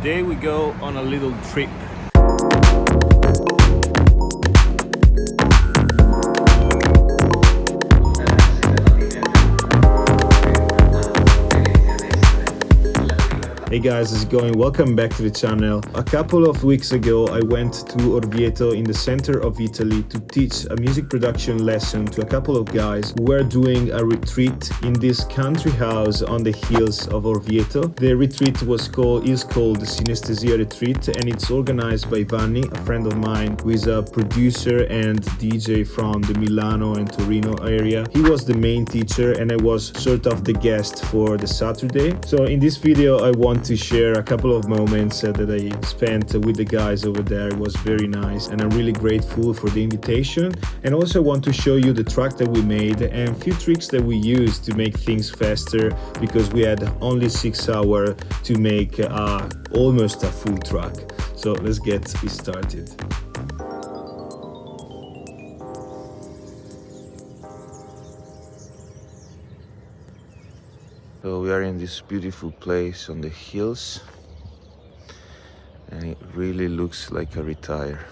Today we go on a little trip. Hey guys, how's it going? Welcome back to the channel. A couple of weeks ago I went to Orvieto in the center of Italy to teach a music production lesson to a couple of guys who were doing a retreat in this country house on the hills of Orvieto. The retreat is called the Sinestesia retreat, and it's organized by Vanni, a friend of mine who is a producer and DJ from the Milano and Torino area. He was the main teacher and I was sort of the guest for the Saturday. So in this video I want to share a couple of moments that I spent with the guys over there. It was very nice and I'm really grateful for the invitation, and also want to show you the track that we made and a few tricks that we used to make things faster, because we had only 6 hours to make almost a full track. So let's get started. So we are in this beautiful place on the hills, and it really looks like a retire.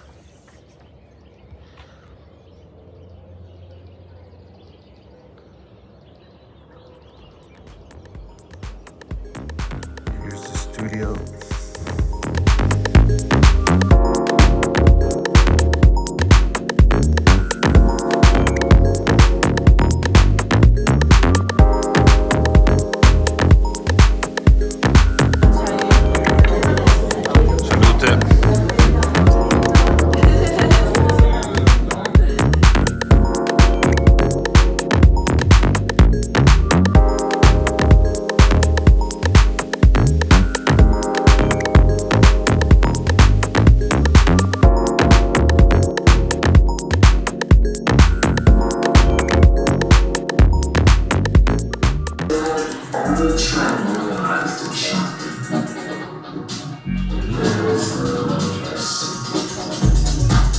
Here's the studio.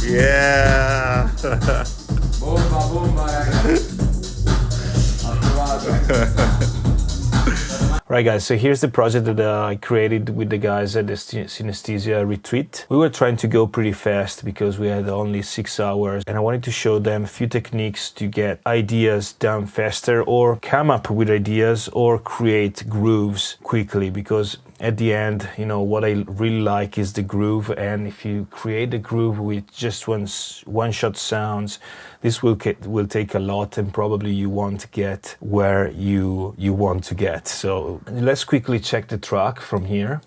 Yeah. Bomba, bomba, Right guys, so here's the project that I created with the guys at the Sinestesia retreat. We were trying to go pretty fast because we had only 6 hours, and I wanted to show them a few techniques to get ideas down faster, or come up with ideas, or create grooves quickly, because at the end, you know, what I really like is the groove, and if you create a groove with just one-shot sounds, this will take a lot, and probably you won't get where you want to get. So let's quickly check the track from here.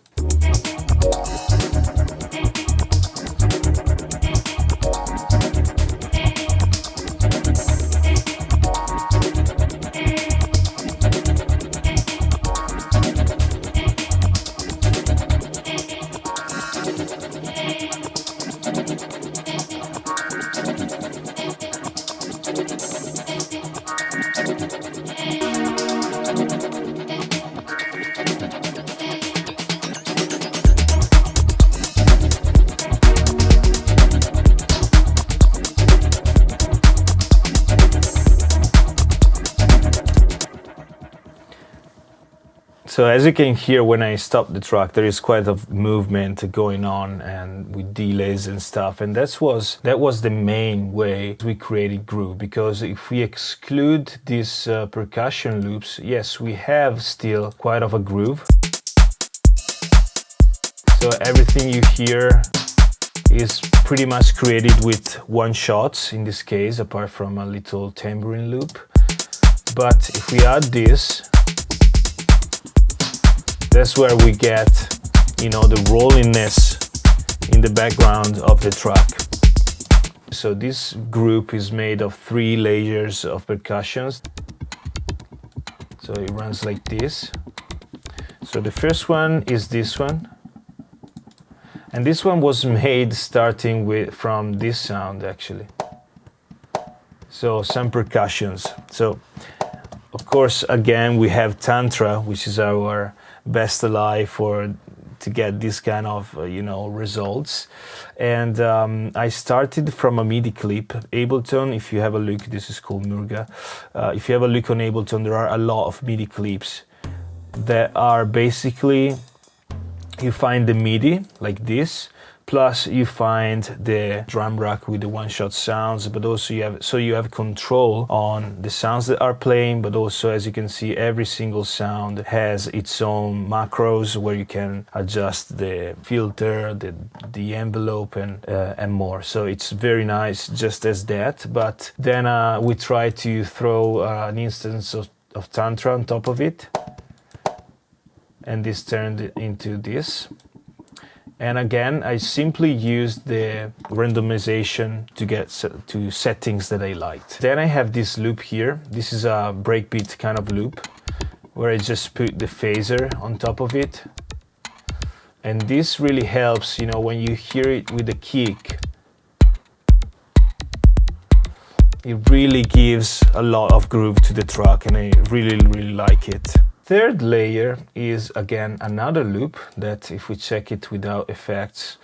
So as you can hear, when I stop the track, there is quite a movement going on, and with delays and stuff. And that was the main way we created groove, because if we exclude these percussion loops, yes, we have still quite of a groove. So everything you hear is pretty much created with one shots in this case, apart from a little tambourine loop. But if we add this, that's where we get, you know, the rolliness in the background of the track. So this group is made of 3 layers of percussions. So it runs like this. So the first one is this one. And this one was made starting from this sound, actually. So some percussions. So of course, again, we have Tantra, which is our best alive to get this kind of results. And I started from a MIDI clip. Ableton, if you have a look, this is called Murga. If you have a look on Ableton, there are a lot of MIDI clips that are basically you find the MIDI like this, plus you find the drum rack with the one-shot sounds, but also you have control on the sounds that are playing, but also, as you can see, every single sound has its own macros where you can adjust the filter, the envelope, and more. So it's very nice just as that. But then we try to throw an instance of Tantra on top of it, and this turned into this. And again, I simply used the randomization to get to settings that I liked. Then I have this loop here. This is a breakbeat kind of loop where I just put the phaser on top of it. And this really helps, you know, when you hear it with the kick, it really gives a lot of groove to the track, and I really, really like it. Third layer is again another loop that, if we check it without effects,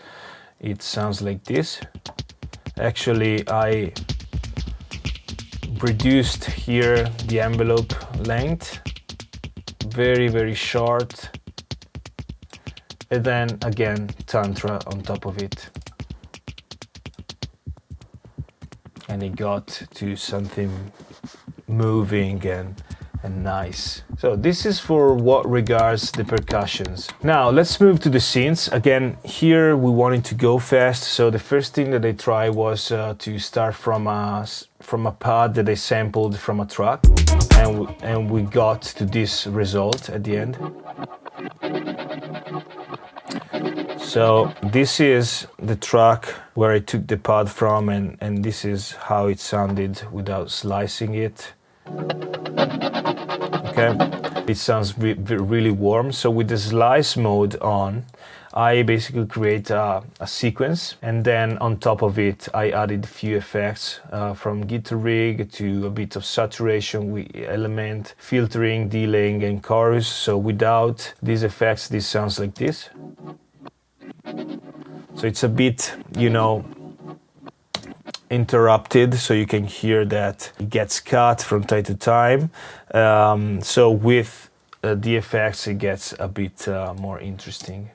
it sounds like this. Actually, I reduced here the envelope length, very, very short, and then again Tantra on top of it. And it got to something moving and nice. So this is for what regards the percussions. Now let's move to the synths. Again, here we wanted to go fast, so the first thing that I tried was to start from a pad that I sampled from a track, and we got to this result at the end. So this is the track where I took the pad from, and this is how it sounded without slicing it. Okay, it sounds really warm. So with the slice mode on, I basically create a sequence, and then on top of it I added a few effects from guitar rig to a bit of saturation with element, filtering, delaying, and chorus. So without these effects, this sounds like this. So it's a bit, you know, interrupted, so you can hear that it gets cut from time to time. So with the effects, it gets a bit more interesting.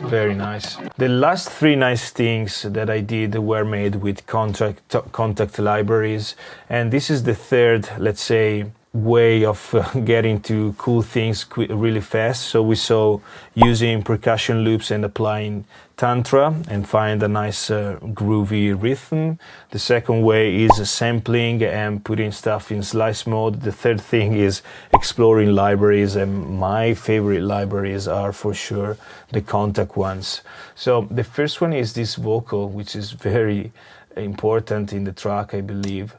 Very nice. The last three nice things that I did were made with contact libraries, and this is the third, let's say, way of getting to cool things really fast. So we saw using percussion loops and applying Tantra and find a nice groovy rhythm. The second way is sampling and putting stuff in slice mode. The third thing is exploring libraries, and my favorite libraries are for sure the contact ones. So the first one is this vocal, which is very important in the track, I believe.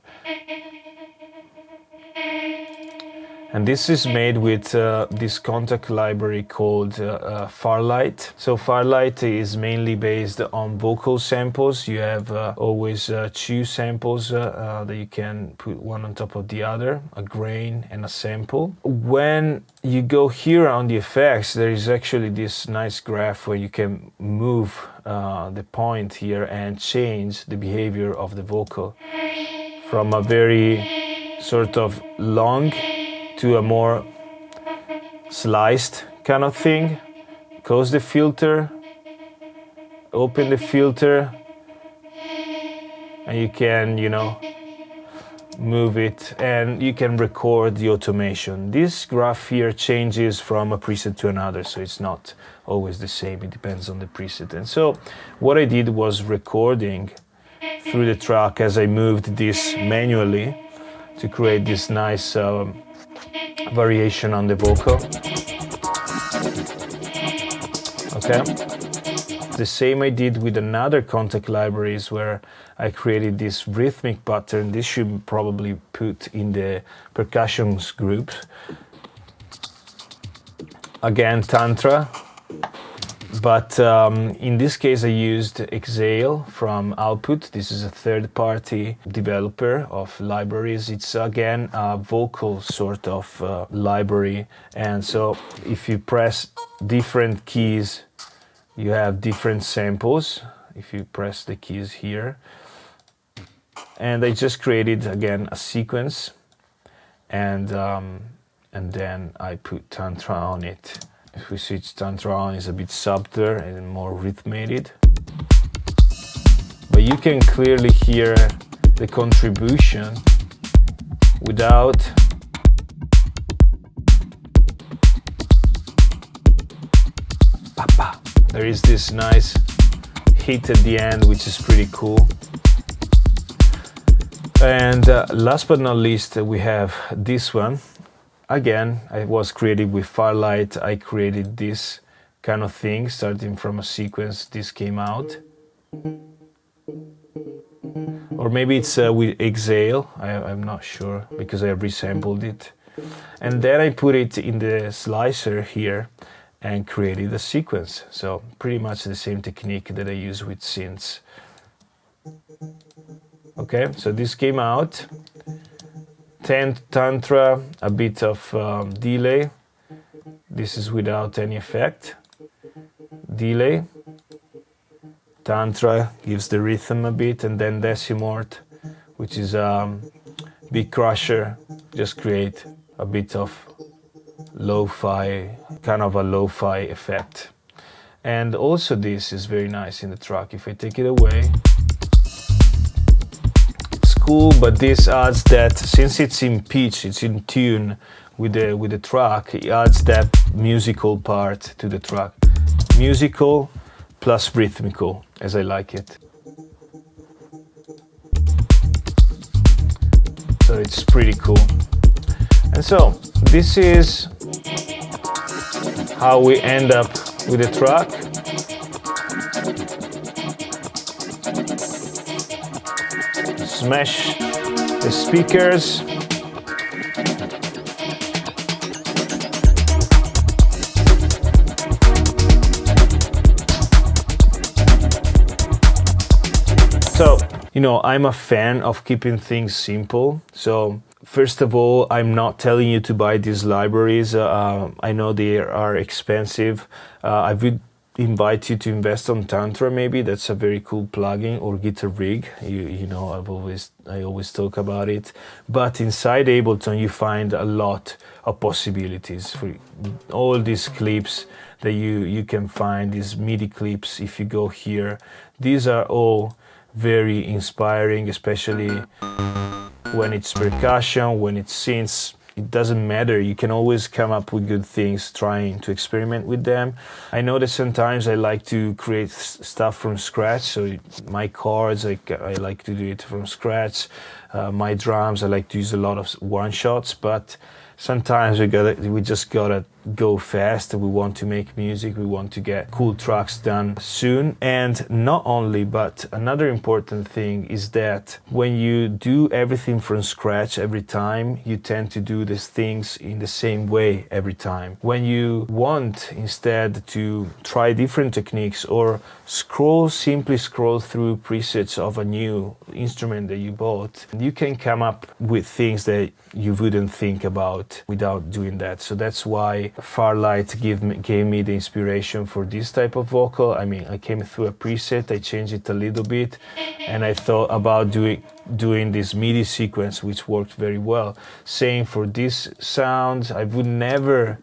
And this is made with this contact library called Farlight. So Farlight is mainly based on vocal samples. You have always two samples that you can put one on top of the other, a grain and a sample. When you go here on the effects, there is actually this nice graph where you can move the point here and change the behavior of the vocal from a very sort of long to a more sliced kind of thing. Close the filter, open the filter, and you can, you know, move it, and you can record the automation. This graph here changes from a preset to another, so it's not always the same. It depends on the preset. And so what I did was recording through the track as I moved this manually to create this nice variation on the vocal. Okay. The same I did with another contact libraries where I created this rhythmic pattern. This should probably put in the percussions group. Again, Tantra. But in this case, I used Exhale from Output. This is a third-party developer of libraries. It's again a vocal sort of library. And so if you press different keys, you have different samples. If you press the keys here. And I just created, again, a sequence. and then I put Tantra on it. If we switch Tantra on, it's a bit subtler and more rhythmated. But you can clearly hear the contribution without papa. There is this nice hit at the end, which is pretty cool. And last but not least, we have this one. Again, I was created with Firelight. I created this kind of thing, starting from a sequence. This came out. Or maybe it's with Exhale. I'm not sure, because I resampled it. And then I put it in the slicer here and created a sequence. So pretty much the same technique that I use with synths. Okay, so this came out. Tantra, a bit of delay. This is without any effect. Delay. Tantra gives the rhythm a bit, and then Decimort, which is Big Crusher, just create a bit of lo-fi, kind of a lo-fi effect. And also this is very nice in the track. If I take it away, it's cool, but this adds that, since it's in pitch, it's in tune with the track, it adds that musical part to the track. Musical plus rhythmical, as I like it. So it's pretty cool. And so this is how we end up with the track. Smash the speakers. So, you know, I'm a fan of keeping things simple. So, first of all, I'm not telling you to buy these libraries. I know they are expensive. I would invite you to invest on Tantra, maybe. That's a very cool plugin, or Guitar Rig. You know, I always talk about it. But inside Ableton, you find a lot of possibilities for all these clips that you can find, these MIDI clips. If you go here, these are all very inspiring, especially when it's percussion, when it's synths. It doesn't matter, you can always come up with good things trying to experiment with them. I know that sometimes I like to create stuff from scratch, so my chords, I like to do it from scratch. My drums, I like to use a lot of one-shots, but sometimes we just gotta go fast. We want to make music, we want to get cool tracks done soon. And not only, but another important thing is that when you do everything from scratch every time, you tend to do these things in the same way every time. When you want instead to try different techniques, or simply scroll through presets of a new instrument that you bought, you can come up with things that you wouldn't think about without doing that. So that's why Firelight gave me the inspiration for this type of vocal. I mean, I came through a preset, I changed it a little bit, and I thought about doing this MIDI sequence, which worked very well. Same for this sound. I would never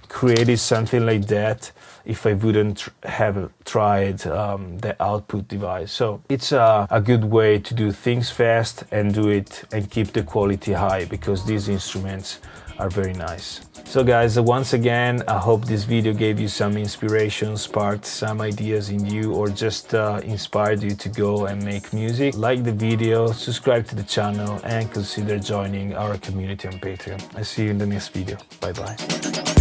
created something like that if I wouldn't have tried the output device. So it's a good way to do things fast and do it and keep the quality high, because these instruments are very nice. So guys, once again, I hope this video gave you some inspiration, sparked some ideas in you, or just inspired you to go and make music. Like the video, subscribe to the channel, and consider joining our community on Patreon. I see you in the next video. Bye bye.